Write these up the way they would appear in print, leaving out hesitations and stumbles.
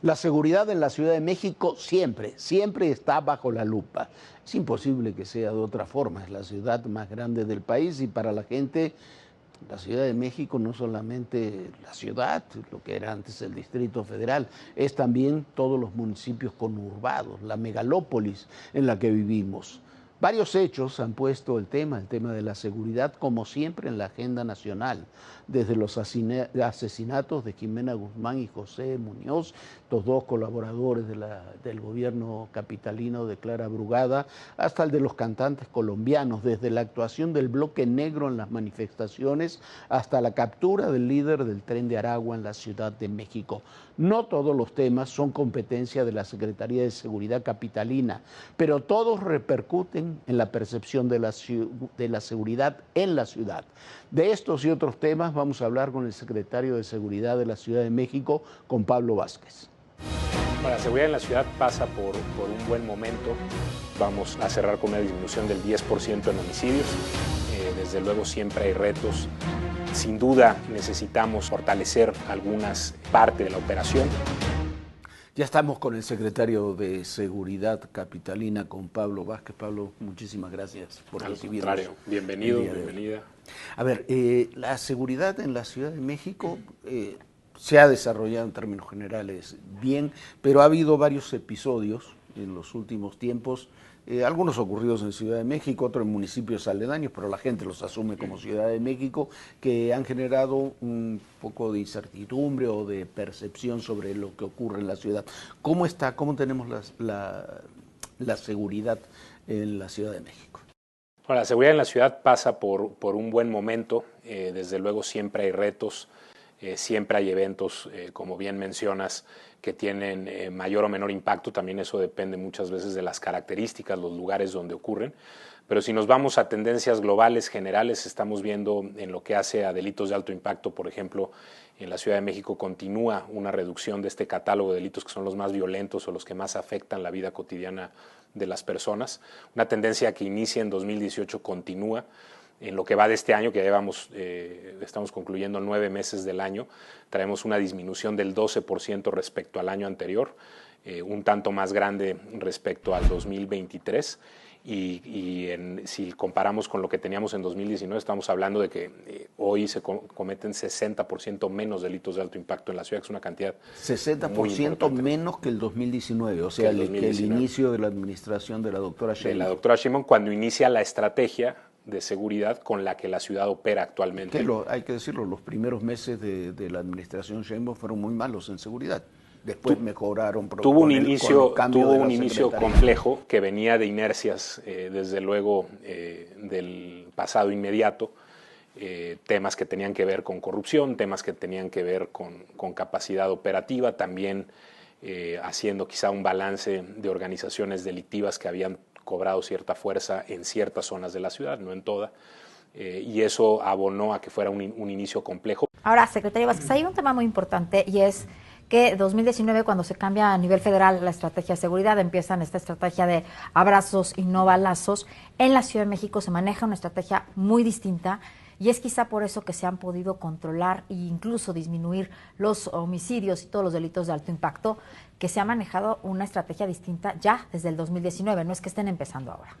La seguridad en la Ciudad de México siempre está bajo la lupa. Es imposible que sea de otra forma. Es la ciudad más grande del país y para la gente, la Ciudad de México no solamente la ciudad, lo que era antes el Distrito Federal, es también todos los municipios conurbados, la megalópolis en la que vivimos. Varios hechos han puesto el tema de la seguridad, como siempre, en la agenda nacional, desde los asesinatos de Jimena Guzmán y José Muñoz, los dos colaboradores del gobierno capitalino de Clara Brugada, hasta el de los cantantes colombianos, desde la actuación del bloque negro en las manifestaciones hasta la captura del líder del Tren de Aragua en la Ciudad de México. No todos los temas son competencia de la Secretaría de Seguridad capitalina, pero todos repercuten en la percepción de la seguridad en la ciudad. De estos y otros temas vamos a hablar con el secretario de Seguridad de la Ciudad de México, con Pablo Vázquez. La seguridad en la ciudad pasa por un buen momento. Vamos a cerrar con una disminución del 10% en homicidios. Desde luego siempre hay retos. Sin duda necesitamos fortalecer algunas partes de la operación. Ya estamos con el secretario de Seguridad capitalina, con Pablo Vázquez. Pablo, muchísimas gracias por recibirnos. Al contrario, bienvenido, bienvenida. A ver, la seguridad en la Ciudad de México se ha desarrollado en términos generales bien, pero ha habido varios episodios en los últimos tiempos, algunos ocurridos en Ciudad de México, otros en municipios aledaños, pero la gente los asume como Ciudad de México, que han generado un poco de incertidumbre o de percepción sobre lo que ocurre en la ciudad. ¿Cómo tenemos la seguridad en la Ciudad de México? Bueno, la seguridad en la ciudad pasa por un buen momento. Desde luego siempre hay retos, siempre hay eventos, como bien mencionas, que tienen mayor o menor impacto. También eso depende muchas veces de las características, los lugares donde ocurren. Pero si nos vamos a tendencias globales, generales, estamos viendo en lo que hace a delitos de alto impacto, por ejemplo, en la Ciudad de México continúa una reducción de este catálogo de delitos que son los más violentos o los que más afectan la vida cotidiana de las personas. Una tendencia que inicia en 2018 continúa. En lo que va de este año, que ya estamos concluyendo 9 meses del año, traemos una disminución del 12% respecto al año anterior, un tanto más grande respecto al 2023. Si comparamos con lo que teníamos en 2019, estamos hablando de que hoy se cometen 60% menos delitos de alto impacto en la ciudad, que es una cantidad 60% menos que el 2019, o sea, que el inicio de la administración de la doctora Sheinbaum. De la doctora Sheinbaum, cuando inicia la estrategia de seguridad con la que la ciudad opera actualmente. Hay que decirlo, los primeros meses de la administración Sheinbaum fueron muy malos en seguridad. Después mejoraron. Tuvo un inicio complejo que venía de inercias, desde luego, del pasado inmediato, temas que tenían que ver con corrupción, temas que tenían que ver con capacidad operativa, también haciendo quizá un balance de organizaciones delictivas que habían cobrado cierta fuerza en ciertas zonas de la ciudad, no en toda, y eso abonó a que fuera un inicio complejo. Ahora, secretario Vázquez, hay un tema muy importante y es que 2019, cuando se cambia a nivel federal la estrategia de seguridad, empiezan esta estrategia de abrazos y no balazos. En la Ciudad de México se maneja una estrategia muy distinta y es quizá por eso que se han podido controlar e incluso disminuir los homicidios y todos los delitos de alto impacto, que se ha manejado una estrategia distinta ya desde el 2019, no es que estén empezando ahora.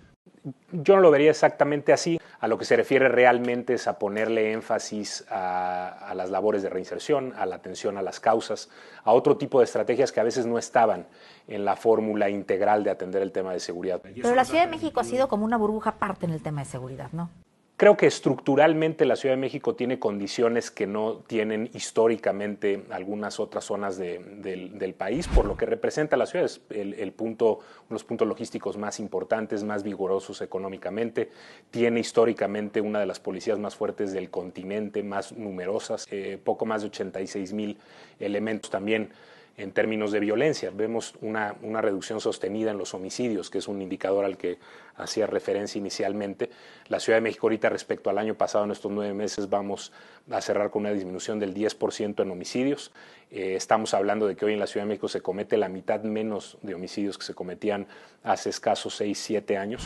Yo no lo vería exactamente así. A lo que se refiere realmente es a ponerle énfasis a las labores de reinserción, a la atención a las causas, a otro tipo de estrategias que a veces no estaban en la fórmula integral de atender el tema de seguridad. Pero la Ciudad de México ha sido como una burbuja aparte en el tema de seguridad, ¿no? Creo que estructuralmente la Ciudad de México tiene condiciones que no tienen históricamente algunas otras zonas del país, por lo que representa la ciudad. Es uno de los puntos logísticos más importantes, más vigorosos económicamente. Tiene históricamente una de las policías más fuertes del continente, más numerosas, poco más de 86,000 elementos también. En términos de violencia, vemos una reducción sostenida en los homicidios, que es un indicador al que hacía referencia inicialmente. La Ciudad de México ahorita respecto al año pasado, en estos 9 meses, vamos a cerrar con una disminución del 10% en homicidios. Estamos hablando de que hoy en la Ciudad de México se comete la mitad menos de homicidios que se cometían hace escasos 6, 7 años.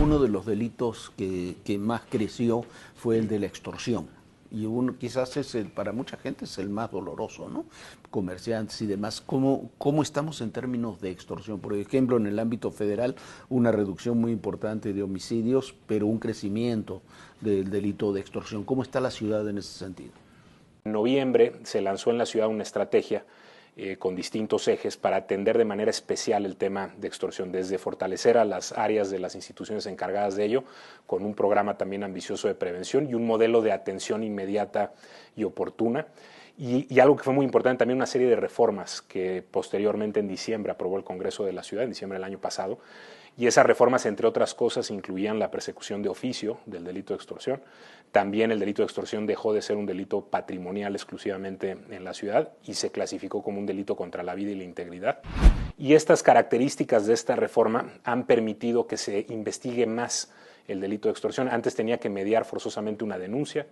Uno de los delitos que más creció fue el de la extorsión. Y uno quizás para mucha gente es el más doloroso, ¿no? Comerciantes y demás. ¿Cómo estamos en términos de extorsión? Por ejemplo, en el ámbito federal, una reducción muy importante de homicidios, pero un crecimiento del delito de extorsión. ¿Cómo está la ciudad en ese sentido? En noviembre se lanzó en la ciudad una estrategia con distintos ejes para atender de manera especial el tema de extorsión, desde fortalecer a las áreas de las instituciones encargadas de ello, con un programa también ambicioso de prevención y un modelo de atención inmediata y oportuna. Y algo que fue muy importante, también una serie de reformas que posteriormente en diciembre aprobó el Congreso de la Ciudad, en diciembre del año pasado, y esas reformas, entre otras cosas, incluían la persecución de oficio del delito de extorsión. También el delito de extorsión dejó de ser un delito patrimonial exclusivamente en la ciudad y se clasificó como un delito contra la vida y la integridad. Y estas características de esta reforma han permitido que se investigue más el delito de extorsión. Antes tenía que mediar forzosamente una denuncia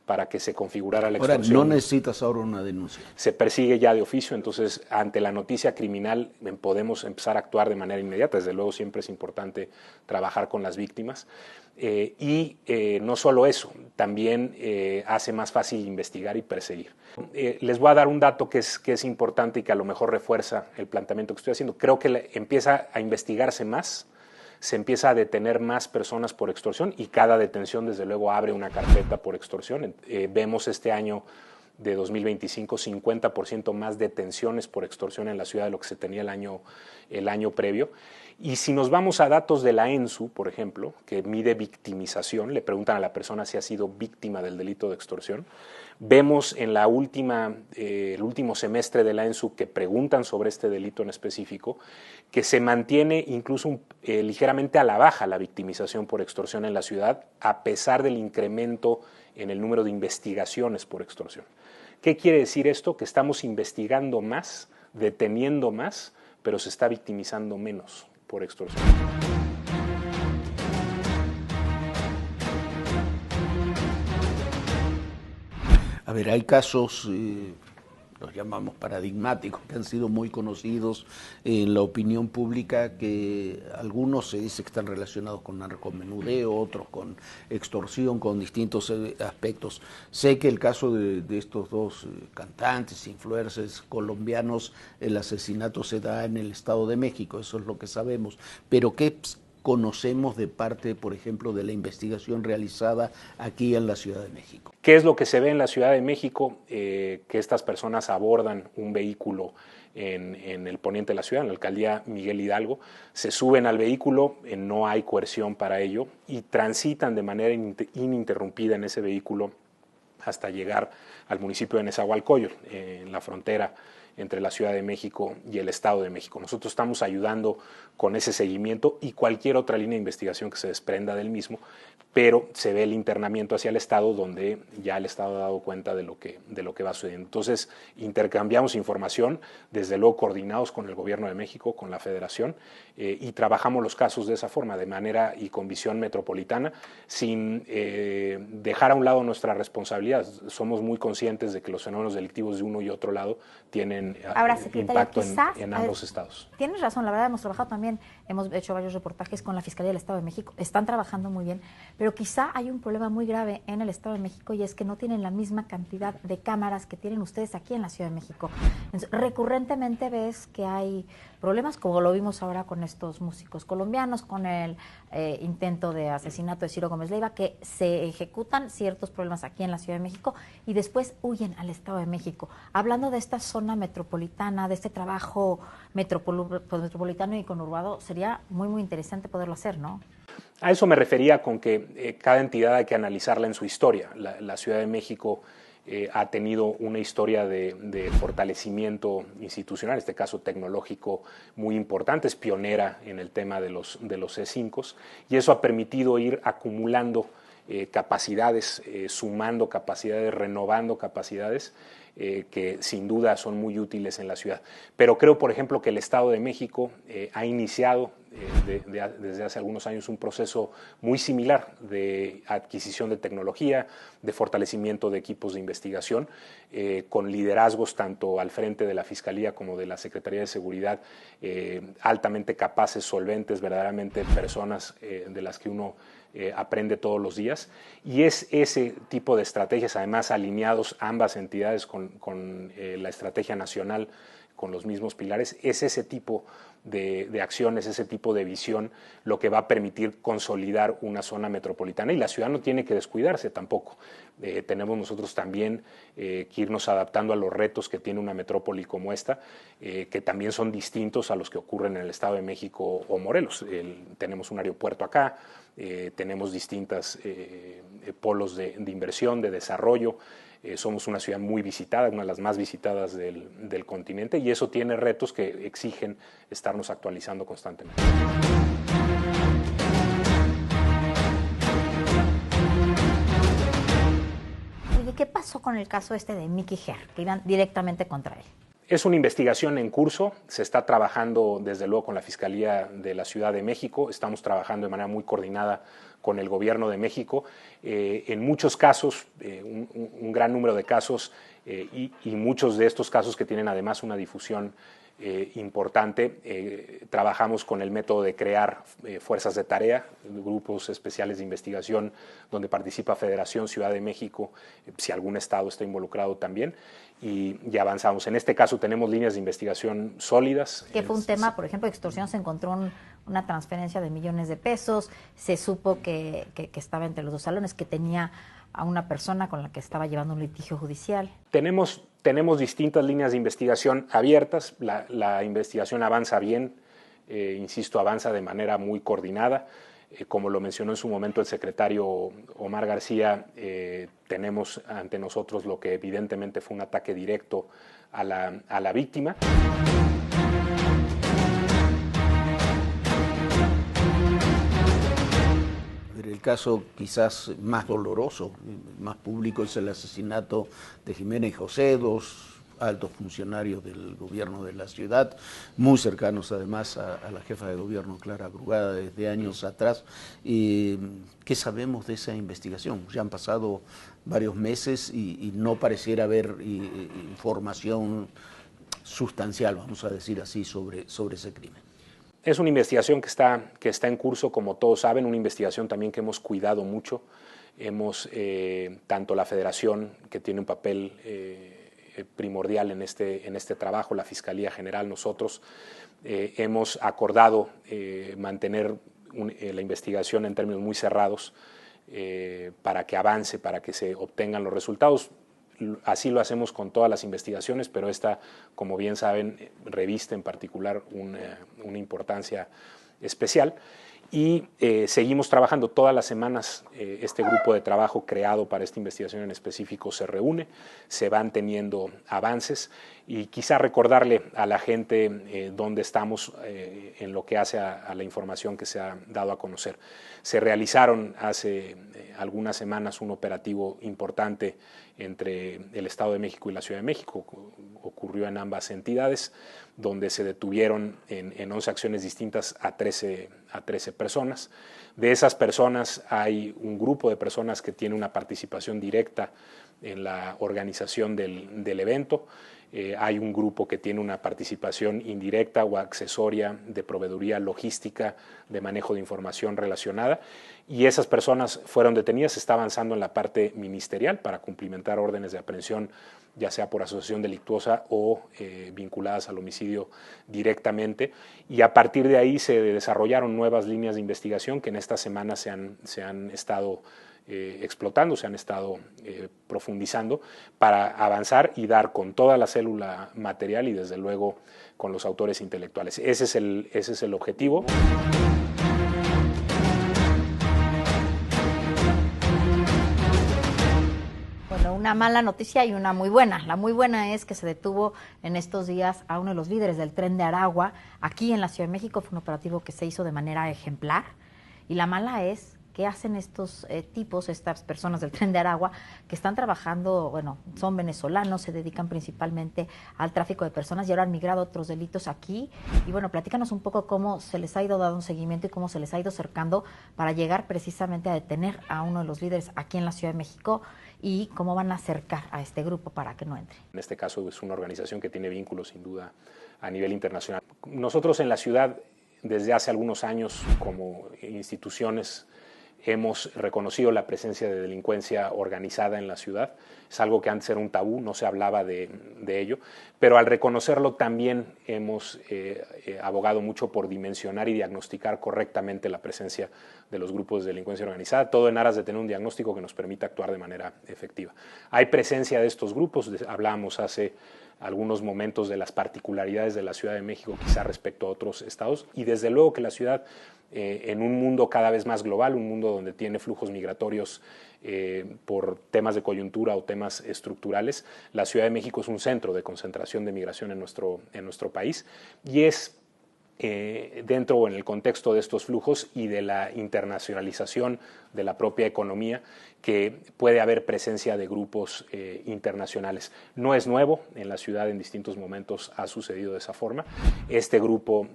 para que se configurara la extorsión. Ahora, no necesitas ahora una denuncia. Se persigue ya de oficio, entonces ante la noticia criminal podemos empezar a actuar de manera inmediata. Desde luego siempre es importante trabajar con las víctimas. No solo eso, también hace más fácil investigar y perseguir. Les voy a dar un dato que es importante y que a lo mejor refuerza el planteamiento que estoy haciendo. Creo que empieza a investigarse más, se empieza a detener más personas por extorsión y cada detención desde luego abre una carpeta por extorsión. Vemos este año de 2025 50% más detenciones por extorsión en la ciudad de lo que se tenía el año previo. Y si nos vamos a datos de la ENSU, por ejemplo, que mide victimización, le preguntan a la persona si ha sido víctima del delito de extorsión, vemos en el último semestre de la ENSU que preguntan sobre este delito en específico, que se mantiene incluso ligeramente a la baja la victimización por extorsión en la ciudad, a pesar del incremento en el número de investigaciones por extorsión. ¿Qué quiere decir esto? Que estamos investigando más, deteniendo más, pero se está victimizando menos por extorsión. A ver, hay casos, los llamamos paradigmáticos, que han sido muy conocidos en la opinión pública, que algunos se dice que están relacionados con narcomenudeo, otros con extorsión, con distintos aspectos. Sé que el caso de estos dos cantantes, influencers colombianos, el asesinato se da en el Estado de México, eso es lo que sabemos, pero ¿qué conocemos de parte, por ejemplo, de la investigación realizada aquí en la Ciudad de México? ¿Qué es lo que se ve en la Ciudad de México? Que estas personas abordan un vehículo en el poniente de la ciudad, en la alcaldía Miguel Hidalgo, se suben al vehículo, no hay coerción para ello, y transitan de manera ininterrumpida en ese vehículo hasta llegar al municipio de Nezahualcóyotl, en la frontera entre la Ciudad de México y el Estado de México. Nosotros estamos ayudando con ese seguimiento y cualquier otra línea de investigación que se desprenda del mismo, pero se ve el internamiento hacia el Estado, donde ya el Estado ha dado cuenta de lo que va sucediendo. Entonces, intercambiamos información, desde luego coordinados con el Gobierno de México, con la Federación, y trabajamos los casos de esa forma, de manera y con visión metropolitana, sin dejar a un lado nuestra responsabilidad. Somos muy conscientes de que los fenómenos delictivos de uno y otro lado tienen impacto en ambos estados. Tienes razón, la verdad hemos trabajado también, hemos hecho varios reportajes con la Fiscalía del Estado de México, están trabajando muy bien, pero quizá hay un problema muy grave en el Estado de México y es que no tienen la misma cantidad de cámaras que tienen ustedes aquí en la Ciudad de México. Entonces, recurrentemente ves que hay problemas, como lo vimos ahora con estos músicos colombianos, con el intento de asesinato de Ciro Gómez Leiva, que se ejecutan ciertos problemas aquí en la Ciudad de México y después huyen al Estado de México. Hablando de esta zona metropolitana, de este trabajo metropolitano y conurbado, sería muy, muy interesante poderlo hacer, ¿no? A eso me refería con que cada entidad hay que analizarla en su historia. La Ciudad de México ha tenido una historia de fortalecimiento institucional, en este caso tecnológico, muy importante, es pionera en el tema de los C5, y eso ha permitido ir acumulando capacidades, sumando capacidades, renovando capacidades, que sin duda son muy útiles en la ciudad. Pero creo, por ejemplo, que el Estado de México ha iniciado desde hace algunos años un proceso muy similar de adquisición de tecnología, de fortalecimiento de equipos de investigación, con liderazgos tanto al frente de la Fiscalía como de la Secretaría de Seguridad, altamente capaces, solventes, verdaderamente personas de las que uno aprende todos los días, y es ese tipo de estrategias, además alineados ambas entidades con la estrategia nacional, con los mismos pilares, es ese tipo de acciones, ese tipo de visión lo que va a permitir consolidar una zona metropolitana, y la ciudad no tiene que descuidarse tampoco. Tenemos nosotros también que irnos adaptando a los retos que tiene una metrópoli como esta, que también son distintos a los que ocurren en el Estado de México o Morelos. Tenemos un aeropuerto acá, tenemos distintos polos de inversión, de desarrollo. Somos una ciudad muy visitada, una de las más visitadas del continente, y eso tiene retos que exigen estarnos actualizando constantemente. ¿Y qué pasó con el caso de Mickey Herr, que iban directamente contra él? Es una investigación en curso, se está trabajando desde luego con la Fiscalía de la Ciudad de México, estamos trabajando de manera muy coordinada con el Gobierno de México. En muchos casos, un gran número de casos, y muchos de estos casos que tienen además una difusión importante, trabajamos con el método de crear fuerzas de tarea, grupos especiales de investigación donde participa Federación, Ciudad de México, si algún estado está involucrado también, y avanzamos. En este caso tenemos líneas de investigación sólidas. Que fue un tema, por ejemplo, de extorsión, se encontró una transferencia de millones de pesos, se supo que estaba entre los dos salones, que tenía a una persona con la que estaba llevando un litigio judicial. Tenemos distintas líneas de investigación abiertas, la investigación avanza bien, insisto, avanza de manera muy coordinada. Como lo mencionó en su momento el secretario Omar García, tenemos ante nosotros lo que evidentemente fue un ataque directo a la víctima. El caso quizás más doloroso, más público, es el asesinato de Jimena y José, dos altos funcionarios del gobierno de la ciudad, muy cercanos además a la jefa de gobierno Clara Brugada desde años atrás. ¿Qué sabemos de esa investigación? Ya han pasado varios meses y no pareciera haber información sustancial, vamos a decir así, sobre ese crimen. Es una investigación que está en curso, como todos saben, una investigación también que hemos cuidado mucho. Hemos, tanto la Federación, que tiene un papel primordial en este trabajo, la Fiscalía General, nosotros, hemos acordado mantener la investigación en términos muy cerrados para que avance, para que se obtengan los resultados. Así lo hacemos con todas las investigaciones, pero esta, como bien saben, reviste en particular una importancia especial. Y seguimos trabajando todas las semanas. Este grupo de trabajo creado para esta investigación en específico se reúne, se van teniendo avances, y quizá recordarle a la gente dónde estamos en lo que hace a la información que se ha dado a conocer. Se realizaron hace algunas semanas un operativo importante entre el Estado de México y la Ciudad de México. Ocurrió en ambas entidades, donde se detuvieron en 11 acciones distintas a 13 personas. De esas personas hay un grupo de personas que tiene una participación directa en la organización del evento. Hay un grupo que tiene una participación indirecta o accesoria de proveeduría logística, de manejo de información relacionada, y esas personas fueron detenidas. Se está avanzando en la parte ministerial para cumplimentar órdenes de aprehensión, ya sea por asociación delictuosa o vinculadas al homicidio directamente, y a partir de ahí se desarrollaron nuevas líneas de investigación que en esta semana se han estado explotando, se han estado profundizando para avanzar y dar con toda la célula material y desde luego con los autores intelectuales. Ese es el objetivo. Bueno, una mala noticia y una muy buena. La muy buena es que se detuvo en estos días a uno de los líderes del Tren de Aragua aquí en la Ciudad de México. Fue un operativo que se hizo de manera ejemplar. Y la mala es qué hacen estos tipos, estas personas del Tren de Aragua, que están trabajando, bueno, son venezolanos, se dedican principalmente al tráfico de personas y ahora han migrado a otros delitos aquí. Y bueno, platícanos un poco cómo se les ha ido dando un seguimiento y cómo se les ha ido acercando para llegar precisamente a detener a uno de los líderes aquí en la Ciudad de México y cómo van a acercar a este grupo para que no entre. En este caso es una organización que tiene vínculos sin duda a nivel internacional. Nosotros en la ciudad, desde hace algunos años, como instituciones, hemos reconocido la presencia de delincuencia organizada en la ciudad. Es algo que antes era un tabú, no se hablaba de ello, pero al reconocerlo también hemos abogado mucho por dimensionar y diagnosticar correctamente la presencia de los grupos de delincuencia organizada, todo en aras de tener un diagnóstico que nos permita actuar de manera efectiva. Hay presencia de estos grupos, hablábamos hace algunos momentos de las particularidades de la Ciudad de México, quizá respecto a otros estados, y desde luego que la ciudad, en un mundo cada vez más global, un mundo donde tiene flujos migratorios por temas de coyuntura o temas estructurales, la Ciudad de México es un centro de concentración de migración en nuestro país y es dentro o en el contexto de estos flujos y de la internacionalización de la propia economía que puede haber presencia de grupos internacionales. No es nuevo, en la ciudad en distintos momentos ha sucedido de esa forma. Este grupo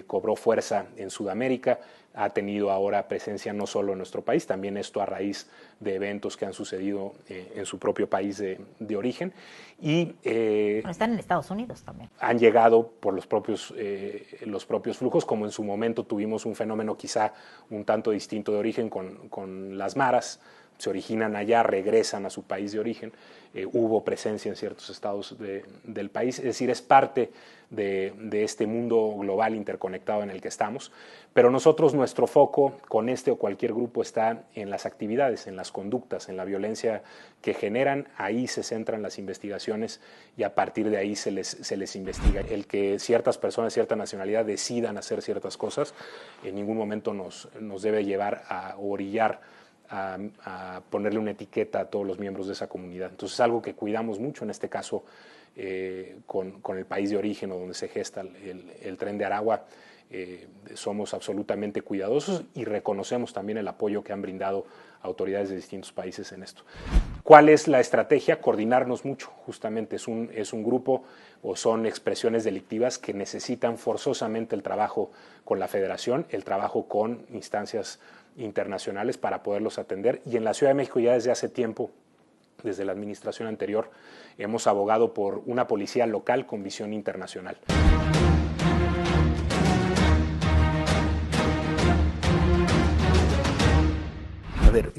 cobró fuerza en Sudamérica, ha tenido ahora presencia no solo en nuestro país, también esto a raíz de eventos que han sucedido en su propio país de origen. Y están en Estados Unidos también. Han llegado por los propios flujos, como en su momento tuvimos un fenómeno quizá un tanto distinto de origen con las maras, se originan allá, regresan a su país de origen, hubo presencia en ciertos estados del país, es decir, es parte de este mundo global interconectado en el que estamos, pero nosotros nuestro foco con este o cualquier grupo está en las actividades, en las conductas, en la violencia que generan, ahí se centran las investigaciones y a partir de ahí se les investiga. El que ciertas personas de cierta nacionalidad decidan hacer ciertas cosas en ningún momento nos debe llevar a orillar a ponerle una etiqueta a todos los miembros de esa comunidad. Entonces es algo que cuidamos mucho, en este caso con el país de origen o donde se gesta el Tren de Aragua, somos absolutamente cuidadosos y reconocemos también el apoyo que han brindado autoridades de distintos países en esto. ¿Cuál es la estrategia? Coordinarnos mucho, justamente es un grupo o son expresiones delictivas que necesitan forzosamente el trabajo con la Federación, el trabajo con instancias internacionales para poderlos atender, y en la Ciudad de México ya desde hace tiempo, desde la administración anterior, hemos abogado por una policía local con visión internacional. A ver,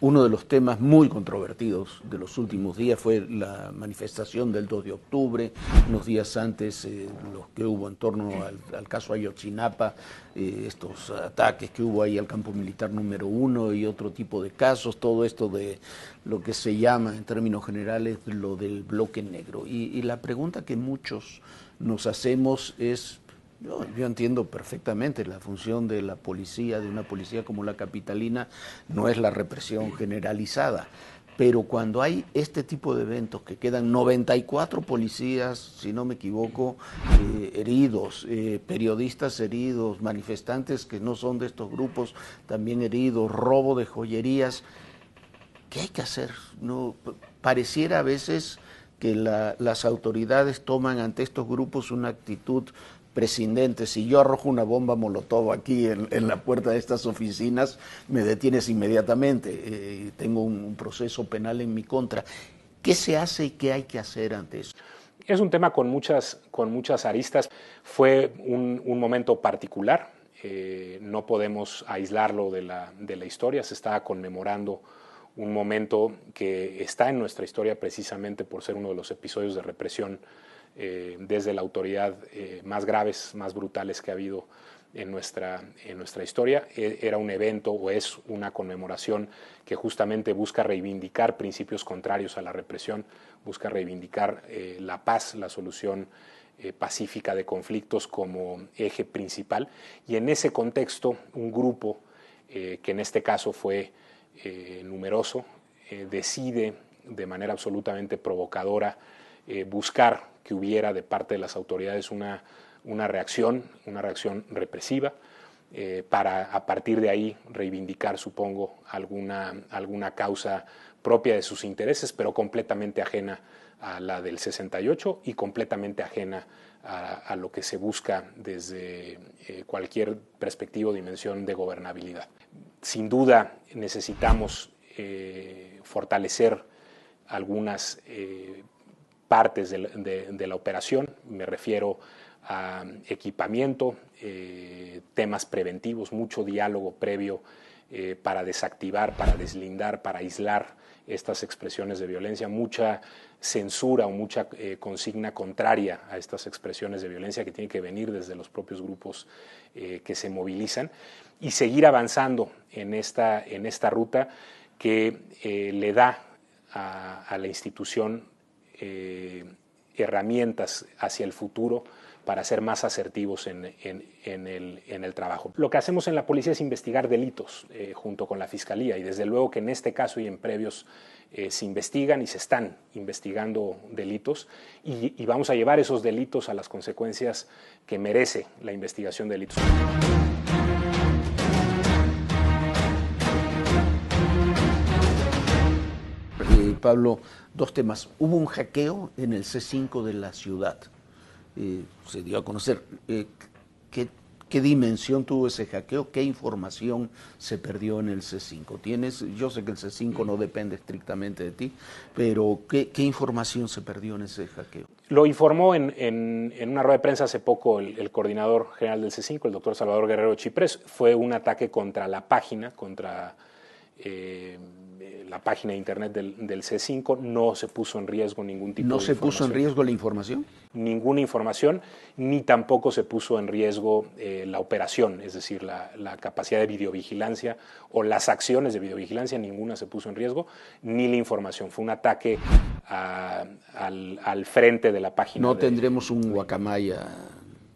uno de los temas muy controvertidos de los últimos días fue la manifestación del 2 de octubre, unos días antes los que hubo en torno al caso Ayotzinapa, estos ataques que hubo ahí al campo militar número 1 y otro tipo de casos, todo esto de lo que se llama en términos generales lo del bloque negro. Y la pregunta que muchos nos hacemos es, yo entiendo perfectamente la función de la policía, de una policía como la capitalina, no es la represión generalizada, pero cuando hay este tipo de eventos que quedan 94 policías, si no me equivoco, heridos, periodistas heridos, manifestantes que no son de estos grupos también heridos, robo de joyerías, ¿qué hay que hacer? No, pareciera a veces que las autoridades toman ante estos grupos una actitud prescindente. Si yo arrojo una bomba molotov aquí en la puerta de estas oficinas, me detienes inmediatamente. Tengo un proceso penal en mi contra. ¿Qué se hace y qué hay que hacer ante eso? Es un tema con muchas aristas. Fue un momento particular. No podemos aislarlo de la historia. Se estaba conmemorando un momento que está en nuestra historia precisamente por ser uno de los episodios de represión desde la autoridad más graves, más brutales que ha habido en nuestra historia. Era un evento o es una conmemoración que justamente busca reivindicar principios contrarios a la represión, busca reivindicar la paz, la solución pacífica de conflictos como eje principal. Y en ese contexto, un grupo que en este caso fue numeroso, decide de manera absolutamente provocadora buscar que hubiera de parte de las autoridades una reacción represiva. para a partir de ahí reivindicar, supongo, alguna causa propia de sus intereses, pero completamente ajena a la del 68 y completamente ajena a lo que se busca desde cualquier perspectiva o dimensión de gobernabilidad. Sin duda necesitamos fortalecer algunas partes de la operación, me refiero a equipamiento, temas preventivos, mucho diálogo previo para desactivar, para deslindar, para aislar estas expresiones de violencia, mucha censura o mucha consigna contraria a estas expresiones de violencia que tienen que venir desde los propios grupos que se movilizan, y seguir avanzando en esta ruta que le da a la institución herramientas hacia el futuro para ser más asertivos en el trabajo. Lo que hacemos en la policía es investigar delitos junto con la Fiscalía, y desde luego que en este caso y en previos se investigan y se están investigando delitos, y vamos a llevar esos delitos a las consecuencias que merece la investigación de delitos. Pablo, dos temas. Hubo un hackeo en el C5 de la ciudad. Se dio a conocer. ¿Qué dimensión tuvo ese hackeo? ¿Qué información se perdió en el C5? Yo sé que el C5 no depende estrictamente de ti, pero ¿qué información se perdió en ese hackeo? Lo informó en una rueda de prensa hace poco el coordinador general del C5, el doctor Salvador Guerrero Chiprés. Fue un ataque contra la página, contra la página de internet del C5. No se puso en riesgo ningún tipo de información. ¿No se puso en riesgo la información? Ninguna información, ni tampoco se puso en riesgo la operación, es decir, la capacidad de videovigilancia o las acciones de videovigilancia, ninguna se puso en riesgo, ni la información. Fue un ataque al frente de la página. No tendremos un guacamaya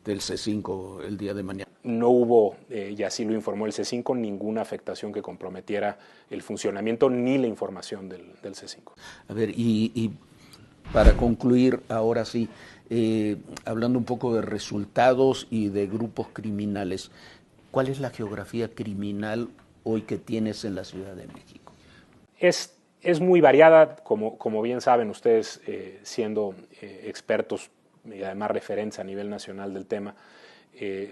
del C5 el día de mañana. No hubo, y así lo informó el C5, ninguna afectación que comprometiera el funcionamiento ni la información del C5. A ver, y para concluir, ahora sí, hablando un poco de resultados y de grupos criminales, ¿cuál es la geografía criminal hoy que tienes en la Ciudad de México? Es muy variada, como bien saben ustedes, siendo expertos y además referentes a nivel nacional del tema.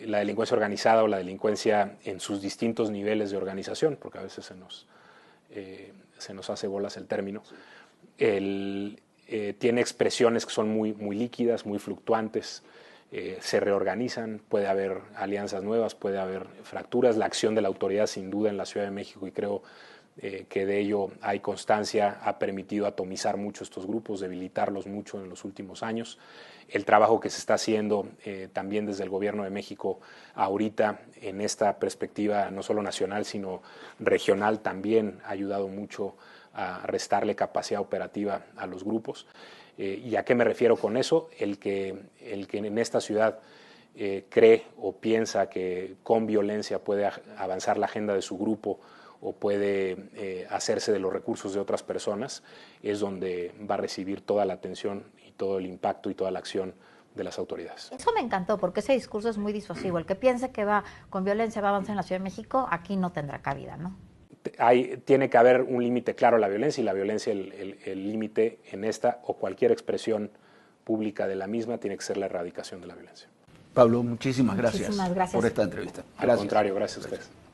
La delincuencia organizada o la delincuencia en sus distintos niveles de organización, porque a veces se nos hace bolas el término, tiene expresiones que son muy líquidas, muy fluctuantes, se reorganizan, puede haber alianzas nuevas, puede haber fracturas. La acción de la autoridad sin duda en la Ciudad de México, y creo que de ello hay constancia, ha permitido atomizar mucho estos grupos, debilitarlos mucho en los últimos años. El trabajo que se está haciendo también desde el Gobierno de México ahorita en esta perspectiva no solo nacional sino regional también ha ayudado mucho a restarle capacidad operativa a los grupos. ¿Y a qué me refiero con eso? El que en esta ciudad cree o piensa que con violencia puede avanzar la agenda de su grupo o puede hacerse de los recursos de otras personas, es donde va a recibir toda la atención y todo el impacto y toda la acción de las autoridades. Eso me encantó, porque ese discurso es muy disuasivo. El que piense que con violencia va a avanzar en la Ciudad de México, aquí no tendrá cabida, ¿no? Tiene que haber un límite claro a la violencia, y la violencia, el límite en esta o cualquier expresión pública de la misma tiene que ser la erradicación de la violencia. Pablo, muchísimas gracias Muchísimas gracias por esta entrevista. Al contrario, gracias a ustedes.